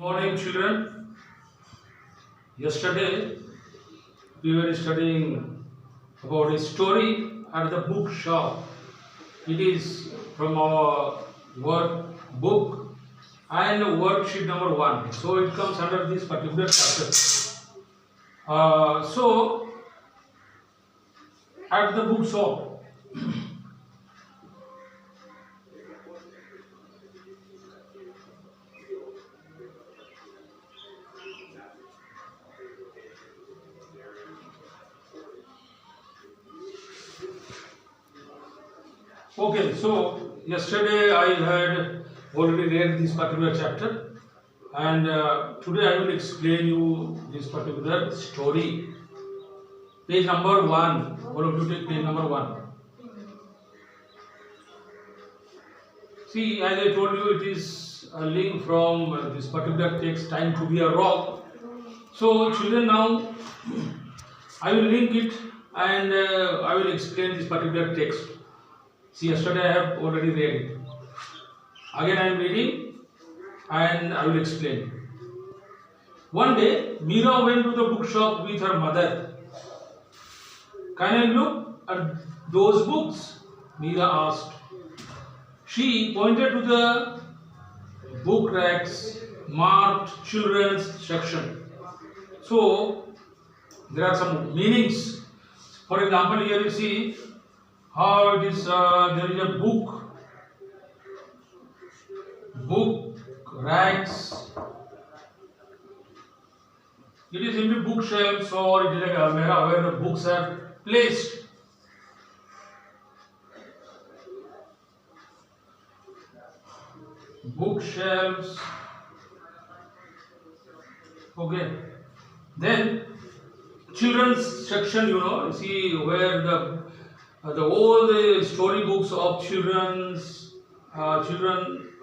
Morning, children. Yesterday we were studying about a story at the bookshop. It is from our work book and worksheet number 1. So it comes under this particular chapter. So at the bookshop, okay, so yesterday I had already read this particular chapter, and today I will explain you this particular story. Page number 1. All of you take page number 1. See, as I told you, it is a link from this particular text, Time to be a Rock. So, children, now I will link it and I will explain this particular text. See, yesterday I have already read it. Again I am reading and I will explain. One day, Meera went to the bookshop with her mother. Can I look at those books? Meera asked. She pointed to the book racks marked children's section. So, there are some meanings. For example, here you see how it is, there is a book racks. It is simply bookshelves, or it is like a almirah where the books are placed. Bookshelves. Okay. Then children's section, you see where the all the storybooks of children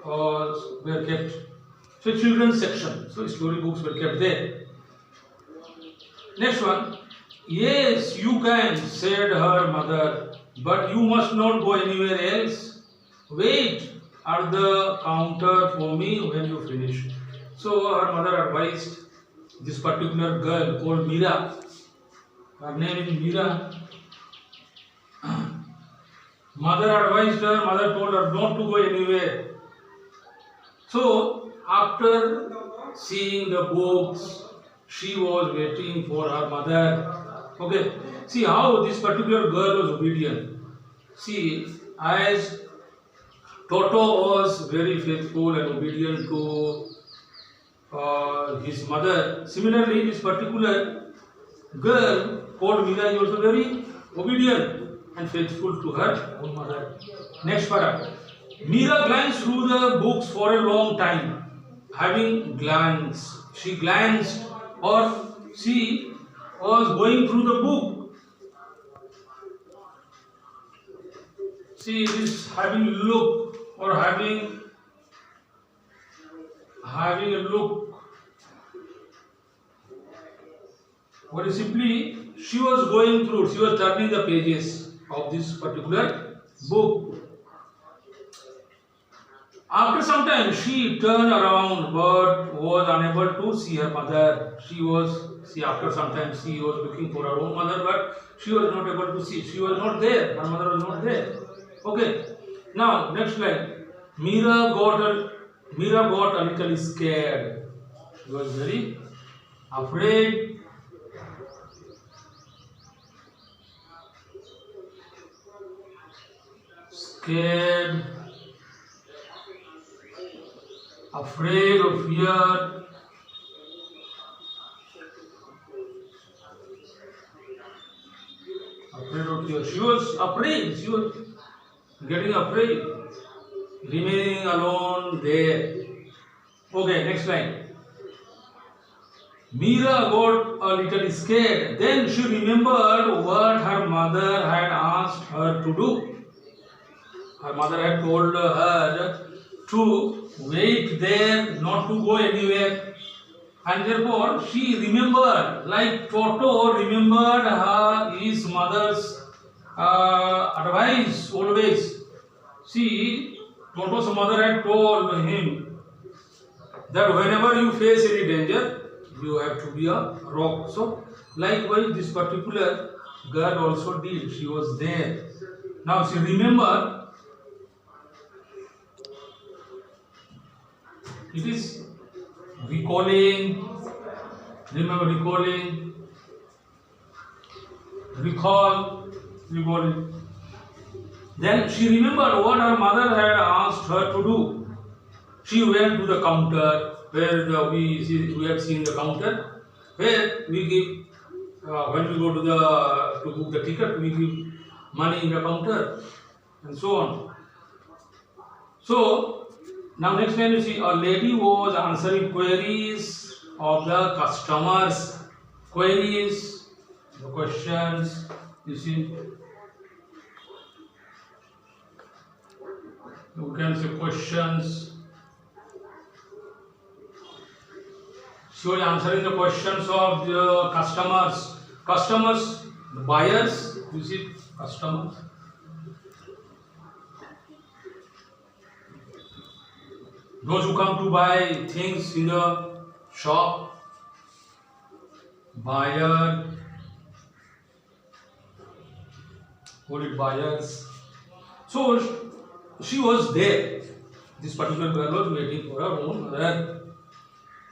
were kept. So children's section. So storybooks were kept there. Next one. Yes, you can, said her mother, but you must not go anywhere else. Wait at the counter for me when you finish. So her mother advised this particular girl called Meera. Her name is Meera. Mother told her not to go anywhere. So after seeing the books, she was waiting for her mother. Okay, see how this particular girl was obedient. See, as Toto was very faithful and obedient to his mother, similarly this particular girl called Meera is also very obedient and faithful to her own mother. Next paragraph. Meera glanced through the books for a long time. She glanced, or she was going through the book. See, this having look or having a look. What is simply she was going through, she was turning the pages of this particular book. After some time, she turned around but was unable to see her mother. After some time, she was looking for her own mother, but she was not able to see. She was not there. Her mother was not there. Okay. Now, next line. Meera got a little scared. She was very afraid. Scared. Afraid or fear. Afraid or fear. She was afraid. She was getting afraid. Remaining alone there. Okay, next line. Meera got a little scared. Then she remembered what her mother had asked her to do. Her mother had told her to wait there, not to go anywhere. And therefore, she remembered, like Toto remembered his mother's advice always. See, Toto's mother had told him that whenever you face any danger, you have to be a rock. So, likewise, this particular girl also did. She was there. Now, she remember, it is recalling, remember recalling, recalling. Then she remembered what her mother had asked her to do. She went to the counter where we have seen the counter where we give when we go to book the ticket, we give money in the counter and so on. So now next time you see a lady was answering queries of the customers, queries, the questions. You see, you can say questions. She was answering the questions of the customers, the buyers. You see, customers. Those who come to buy things in the shop, buyer, buyers. So she was there. This particular girl was waiting for her own mother.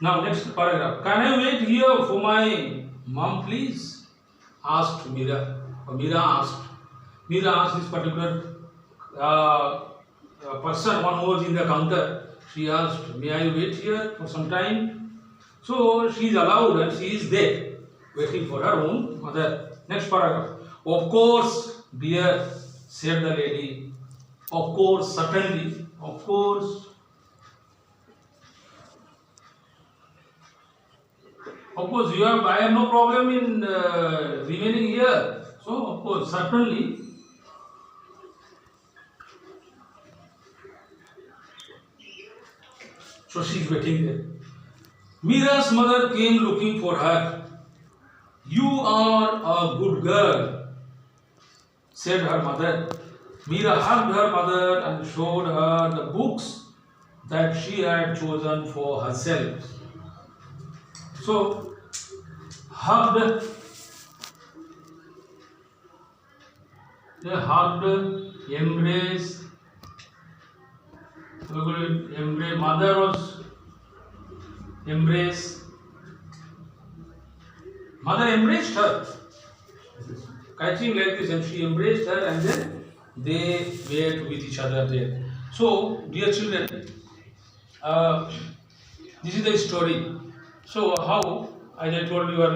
Now next paragraph. Can I wait here for my mom, please? Asked Meera. Meera asked this particular person, one who was in the counter. She asked, may I wait here for some time? So she is allowed and she is there, waiting for her own mother. Next paragraph. Of course, dear, said the lady. Of course, certainly. Of course. Of course, I have no problem in remaining here. So, of course, certainly. So she is waiting there. Meera's mother came looking for her. You are a good girl, said her mother. Meera hugged her mother and showed her the books that she had chosen for herself. So, hugged, embraced, mother was embraced. Mother embraced her, catching like this, and she embraced her, and then they were with each other there. So, dear children, this is the story. So, how, as I told you earlier,